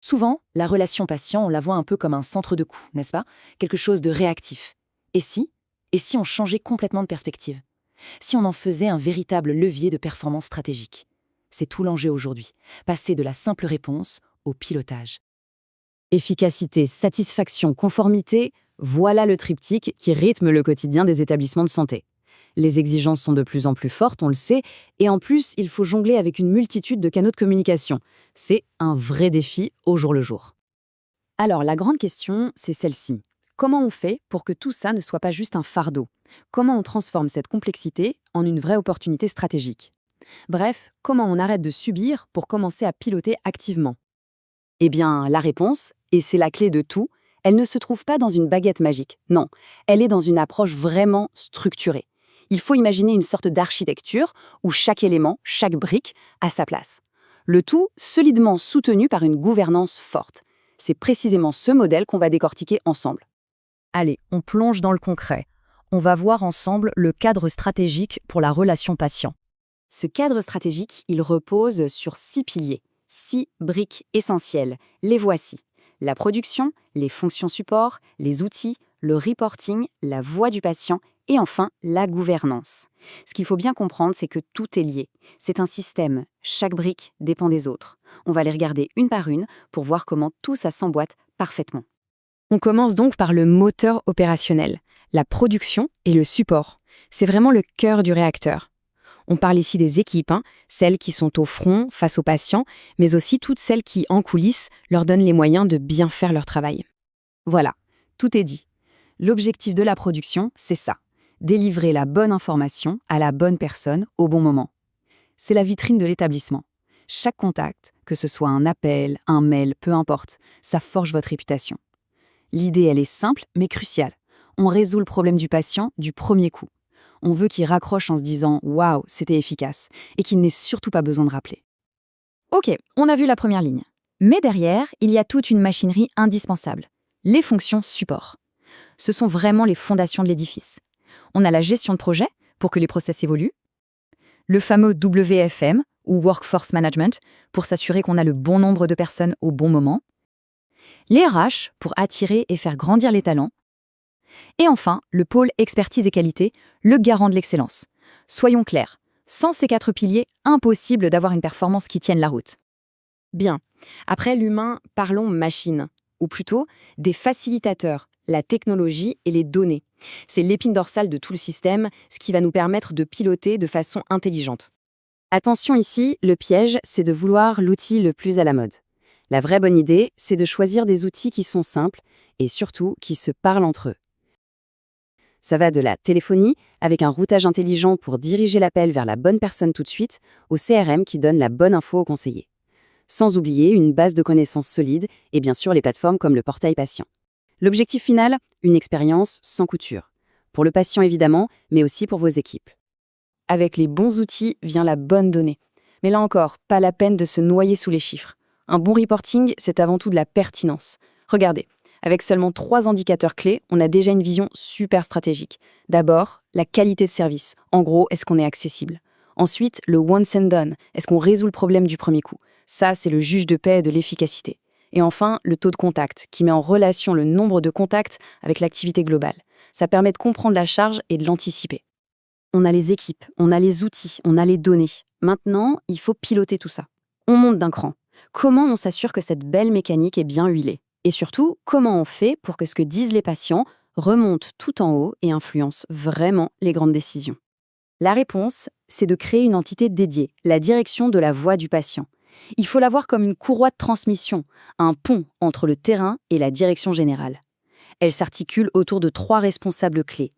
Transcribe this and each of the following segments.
Souvent, la relation patient, on la voit un peu comme un centre de coût, n'est-ce pas? Quelque chose de réactif. Et si? Et si on changeait complètement de perspective? Si on en faisait un véritable levier de performance stratégique? C'est tout l'enjeu aujourd'hui. Passer de la simple réponse au pilotage. Efficacité, satisfaction, conformité, voilà le triptyque qui rythme le quotidien des établissements de santé. Les exigences sont de plus en plus fortes, on le sait, et en plus, il faut jongler avec une multitude de canaux de communication. C'est un vrai défi au jour le jour. Alors, la grande question, c'est celle-ci. Comment on fait pour que tout ça ne soit pas juste un fardeau? Comment on transforme cette complexité en une vraie opportunité stratégique? Bref, comment on arrête de subir pour commencer à piloter activement? Eh bien, la réponse, et c'est la clé de tout, elle ne se trouve pas dans une baguette magique. Non, elle est dans une approche vraiment structurée. Il faut imaginer une sorte d'architecture où chaque élément, chaque brique, a sa place. Le tout solidement soutenu par une gouvernance forte. C'est précisément ce modèle qu'on va décortiquer ensemble. Allez, on plonge dans le concret. On va voir ensemble le cadre stratégique pour la relation patient. Ce cadre stratégique, il repose sur 6 piliers, 6 briques essentielles. Les voici. La production, les fonctions support, les outils, le reporting, la voix du patient et enfin la gouvernance. Ce qu'il faut bien comprendre, c'est que tout est lié. C'est un système. Chaque brique dépend des autres. On va les regarder une par une pour voir comment tout ça s'emboîte parfaitement. On commence donc par le moteur opérationnel, la production et le support. C'est vraiment le cœur du réacteur. On parle ici des équipes, celles qui sont au front, face aux patients, mais aussi toutes celles qui, en coulisses, leur donnent les moyens de bien faire leur travail. Voilà, tout est dit. L'objectif de la production, c'est ça. Délivrer la bonne information à la bonne personne au bon moment. C'est la vitrine de l'établissement. Chaque contact, que ce soit un appel, un mail, peu importe, ça forge votre réputation. L'idée, elle est simple, mais cruciale. On résout le problème du patient du premier coup. On veut qu'il raccroche en se disant « Waouh, c'était efficace » et qu'il n'ait surtout pas besoin de rappeler. Ok, on a vu la première ligne. Mais derrière, il y a toute une machinerie indispensable. Les fonctions support. Ce sont vraiment les fondations de l'édifice. On a la gestion de projet, pour que les process évoluent. Le fameux WFM, ou Workforce Management, pour s'assurer qu'on a le bon nombre de personnes au bon moment. Les RH, pour attirer et faire grandir les talents. Et enfin, le pôle expertise et qualité, le garant de l'excellence. Soyons clairs, sans ces 4 piliers, impossible d'avoir une performance qui tienne la route. Bien, après l'humain, parlons machine, ou plutôt des facilitateurs, la technologie et les données. C'est l'épine dorsale de tout le système, ce qui va nous permettre de piloter de façon intelligente. Attention ici, le piège, c'est de vouloir l'outil le plus à la mode. La vraie bonne idée, c'est de choisir des outils qui sont simples et surtout qui se parlent entre eux. Ça va de la téléphonie, avec un routage intelligent pour diriger l'appel vers la bonne personne tout de suite, au CRM qui donne la bonne info au conseiller. Sans oublier une base de connaissances solide et bien sûr les plateformes comme le portail patient. L'objectif final, une expérience sans couture. Pour le patient évidemment, mais aussi pour vos équipes. Avec les bons outils vient la bonne donnée. Mais là encore, pas la peine de se noyer sous les chiffres. Un bon reporting, c'est avant tout de la pertinence. Regardez, avec seulement 3 indicateurs clés, on a déjà une vision super stratégique. D'abord, la qualité de service. En gros, est-ce qu'on est accessible? Ensuite, le once and done. Est-ce qu'on résout le problème du premier coup? Ça, c'est le juge de paix de l'efficacité. Et enfin, le taux de contact, qui met en relation le nombre de contacts avec l'activité globale. Ça permet de comprendre la charge et de l'anticiper. On a les équipes, on a les outils, on a les données. Maintenant, il faut piloter tout ça. On monte d'un cran. Comment on s'assure que cette belle mécanique est bien huilée? Et surtout, comment on fait pour que ce que disent les patients remonte tout en haut et influence vraiment les grandes décisions? La réponse, c'est de créer une entité dédiée, la direction de la voix du patient. Il faut la voir comme une courroie de transmission, un pont entre le terrain et la direction générale. Elle s'articule autour de 3 responsables clés.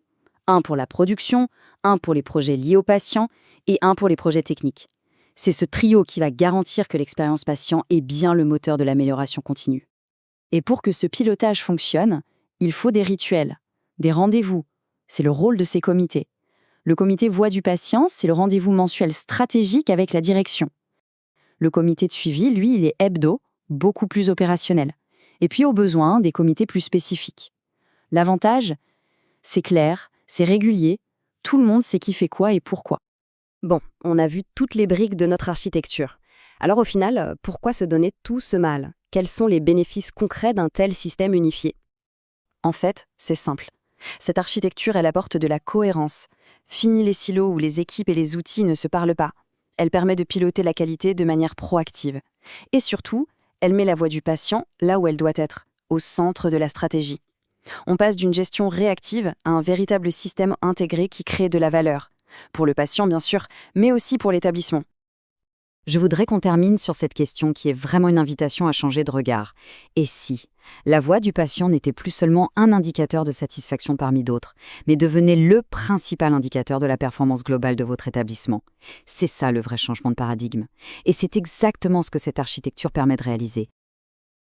Un pour la production, un pour les projets liés aux patients et un pour les projets techniques. C'est ce trio qui va garantir que l'expérience patient est bien le moteur de l'amélioration continue. Et pour que ce pilotage fonctionne, il faut des rituels, des rendez-vous. C'est le rôle de ces comités. Le comité voix du patient, c'est le rendez-vous mensuel stratégique avec la direction. Le comité de suivi, lui, il est hebdo, beaucoup plus opérationnel. Et puis au besoin, des comités plus spécifiques. L'avantage, c'est clair, c'est régulier, tout le monde sait qui fait quoi et pourquoi. Bon, on a vu toutes les briques de notre architecture. Alors au final, pourquoi se donner tout ce mal? Quels sont les bénéfices concrets d'un tel système unifié? En fait, c'est simple. Cette architecture, elle apporte de la cohérence. Fini les silos où les équipes et les outils ne se parlent pas. Elle permet de piloter la qualité de manière proactive. Et surtout, elle met la voix du patient là où elle doit être, au centre de la stratégie. On passe d'une gestion réactive à un véritable système intégré qui crée de la valeur. Pour le patient, bien sûr, mais aussi pour l'établissement. Je voudrais qu'on termine sur cette question qui est vraiment une invitation à changer de regard. Et si la voix du patient n'était plus seulement un indicateur de satisfaction parmi d'autres, mais devenait le principal indicateur de la performance globale de votre établissement? C'est ça le vrai changement de paradigme. Et c'est exactement ce que cette architecture permet de réaliser.